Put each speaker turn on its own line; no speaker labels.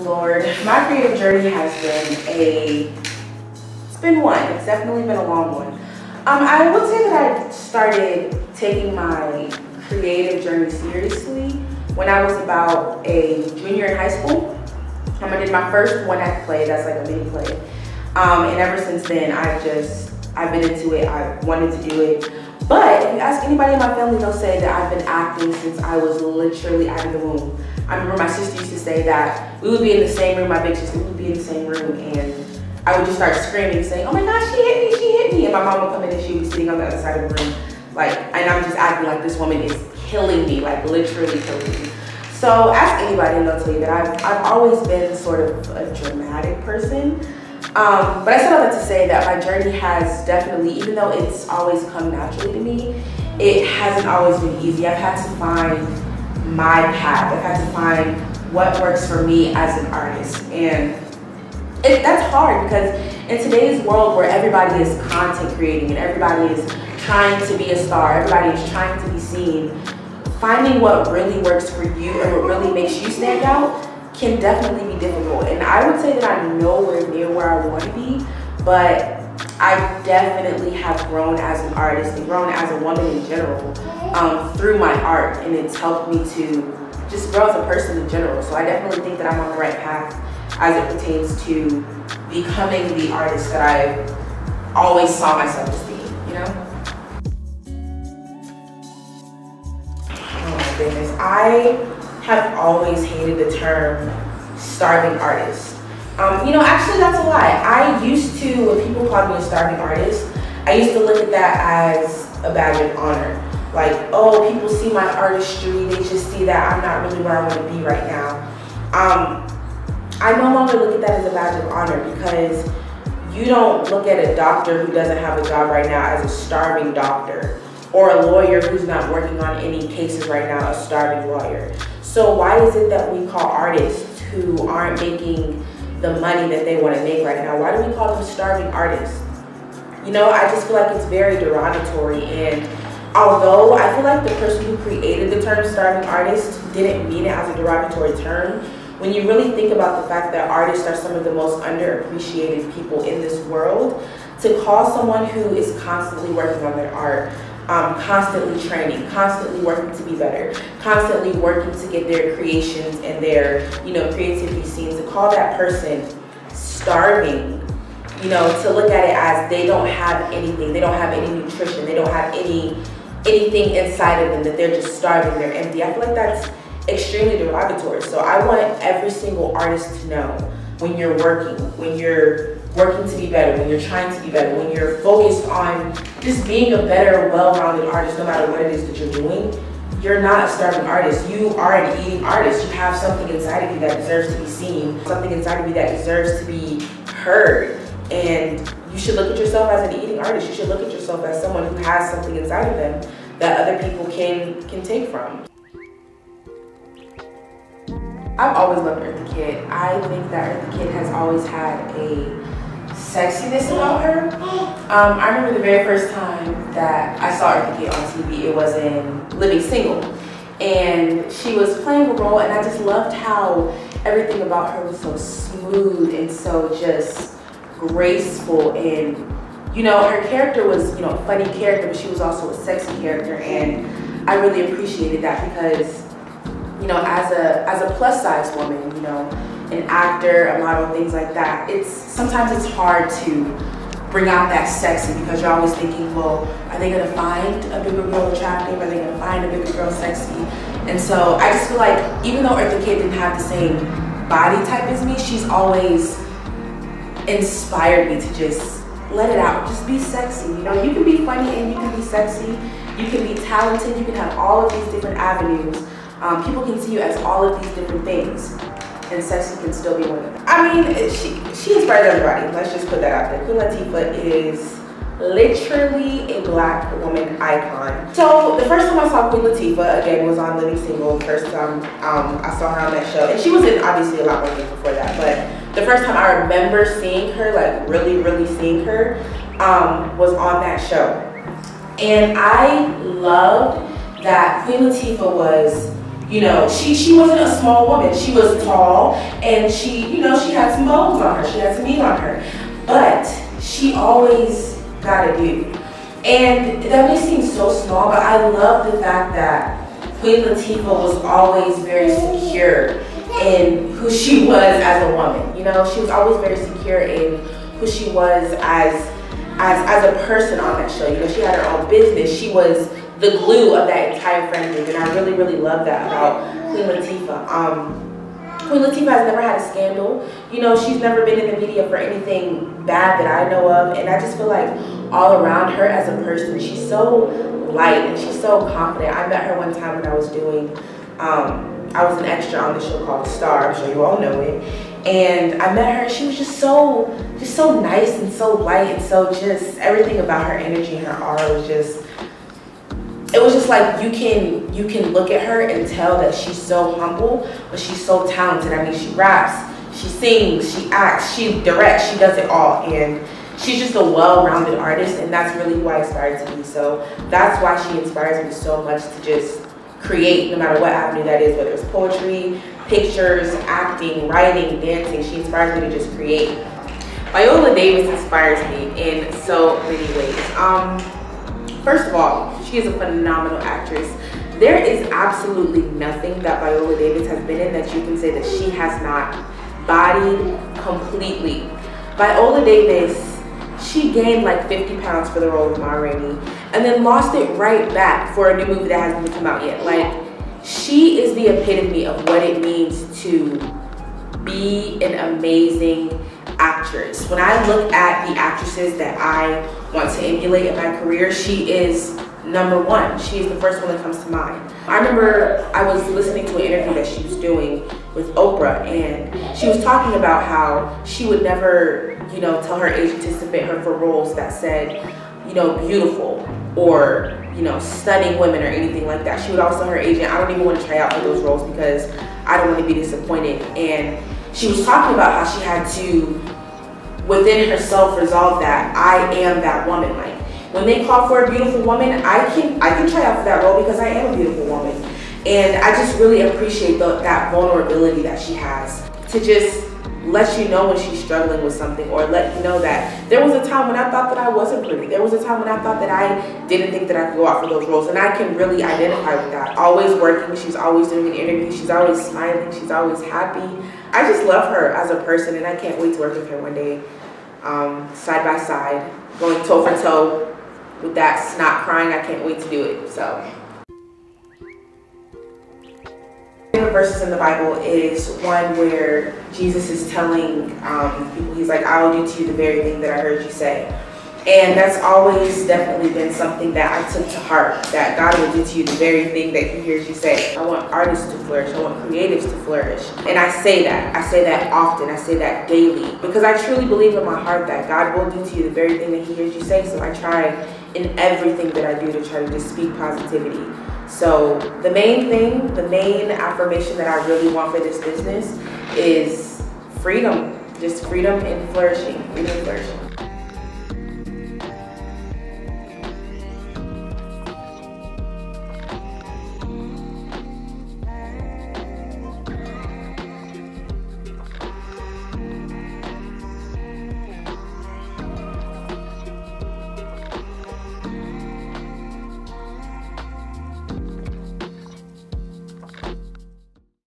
Lord, my creative journey has been it's definitely been a long one. I would say that I started taking my creative journey seriously when I was about a junior in high school. I did my first one-act play, that's like a mini play. And ever since then, I've been into it, I wanted to do it. But if you ask anybody in my family, they'll say that I've been acting since I was literally out of the womb. I remember my sister used to say that we would be in the same room, my big sister would be in the same room, and I would just start screaming, saying, "Oh my gosh, she hit me," and my mom would come in and she would be sitting on the other side of the room, and I'm just acting like this woman is killing me, like literally killing me. So ask anybody and they'll tell you that I've always been sort of a dramatic person. But I said all that to say that my journey has definitely, even though it's always come naturally to me, it hasn't always been easy. I've had to find my path. I've had to find what works for me as an artist. And that's hard because in today's world where everybody is content creating and everybody is trying to be a star, everybody is trying to be seen, finding what really works for you and what really makes you stand out can definitely be difficult. And I would say that I'm nowhere near where I want to be, but I definitely have grown as an artist and grown as a woman in general through my art, and it's helped me to just grow as a person in general. So I definitely think that I'm on the right path as it pertains to becoming the artist that I always saw myself as being, you know? Oh my goodness, I have always hated the term starving artist. Actually that's a lie. I used to, when people called me a starving artist, I used to look at that as a badge of honor. Like, oh, people see my artistry, they just see that I'm not really where I want to be right now. I no longer look at that as a badge of honor because you don't look at a doctor who doesn't have a job right now as a starving doctor, or a lawyer who's not working on any cases right now a starving lawyer. So why is it that we call artists who aren't making the money that they want to make right now, why do we call them starving artists? You know, I just feel like it's very derogatory, and although I feel like the person who created the term starving artist didn't mean it as a derogatory term, when you really think about the fact that artists are some of the most underappreciated people in this world, to call someone who is constantly working on their art, constantly training, constantly working to be better, constantly working to get their creations and their, creativity seen, to call that person starving, to look at it as they don't have anything, they don't have any nutrition, they don't have anything inside of them, that they're just starving, they're empty. I feel like that's extremely derogatory. So I want every single artist to know when you're working to be better, when you're trying to be better, when you're focused on just being a better, well-rounded artist, no matter what it is that you're doing, you're not a starving artist. You are an eating artist. You have something inside of you that deserves to be seen, something inside of you that deserves to be heard. And you should look at yourself as an eating artist. You should look at yourself as someone who has something inside of them that other people can take from. I've always loved Eartha Kitt. I think that Eartha Kitt has always had a sexiness about her. I remember the very first time that I saw Eartha Kitt on TV, it was in Living Single. And she was playing a role, and I just loved how everything about her was so smooth and so just graceful. And, her character was, a funny character, but she was also a sexy character. And I really appreciated that because, as a plus size woman, an actor, a model, things like that, sometimes it's hard to bring out that sexy because you're always thinking, well, are they gonna find a bigger girl attractive? Are they gonna find a bigger girl sexy? And so I just feel like even though Eartha Kitt didn't have the same body type as me, she's always inspired me to just let it out, just be sexy. You can be funny and you can be sexy. You can be talented, you can have all of these different avenues. People can see you as all of these different things, and sexy can still be one of them. I mean, she inspires everybody. Let's just put that out there. Queen Latifah is literally a Black woman icon. So the first time I saw Queen Latifah, again, was on Living Single. The first time I saw her on that show, and she was in obviously a lot more things before that, but the first time I remember seeing her, like really seeing her, was on that show. And I loved that Queen Latifah was You know, she wasn't a small woman. She was tall, and she, you know, she had some bones on her. She had some meat on her. But she always got a dude. And that may seem so small, but I love the fact that Queen Latifah was always very secure in who she was as a woman. You know, she was always very secure in who she was as a person on that show. You know, she had her own business. She was the glue of that entire friend group, and I really, really love that about Queen Latifah. Queen Latifah has never had a scandal. You know, she's never been in the media for anything bad that I know of, and I just feel like all around her as a person, she's so light and she's so confident. I met her one time when I was doing, I was an extra on the show called The Star. I'm sure you all know it. And I met her. She was just so nice and so light, and so just everything about her energy and her aura was just. It was just like you can look at her and tell that she's so humble, but she's so talented. I mean, she raps, she sings, she acts, she directs, she does it all, and she's just a well-rounded artist, and that's really who I aspire to be. So that's why she inspires me so much to just create, no matter what avenue that is, whether it's poetry, pictures, acting, writing, dancing. She inspires me to just create. Viola Davis inspires me in so many ways. First of all, she is a phenomenal actress. There is absolutely nothing that Viola Davis has been in that you can say that she has not bodied completely. Viola Davis, she gained like 50 pounds for the role of Ma Rainey, and then lost it right back for a new movie that hasn't even come out yet. Like, she is the epitome of what it means to be an amazing actress. When I look at the actresses that I want to emulate in my career, she is number one. She is the first one that comes to mind. I remember I was listening to an interview that she was doing with Oprah, and she was talking about how she would never, you know, tell her agent to submit her for roles that said, you know, beautiful or, you know, stunning women or anything like that. She would always tell her agent, I don't even want to try out for those roles because I don't want to be disappointed. And she was talking about how she had to, within herself, resolve that I am that woman. Like, when they call for a beautiful woman, I can try out for that role because I am a beautiful woman. And I just really appreciate that vulnerability that she has to just let you know when she's struggling with something, or let you know that there was a time when I thought that I wasn't pretty. There was a time when I thought that I didn't think that I could go out for those roles, and I can really identify with that. Always working, she's always doing an interview, she's always smiling, she's always happy. I just love her as a person, and I can't wait to work with her one day, side by side, going toe for toe with that snot crying. I can't wait to do it. So. Verses in the Bible is one where Jesus is telling people, he's like, I will do to you the very thing that I heard you say. And that's always definitely been something that I took to heart, that God will do to you the very thing that he hears you say. I want artists to flourish. I want creatives to flourish. And I say that often. I say that daily, because I truly believe in my heart that God will do to you the very thing that he hears you say. So I try in everything that I do to try to just speak positivity. So the main thing, the main affirmation that I really want for this business is freedom. Just freedom and flourishing. Freedom and flourishing.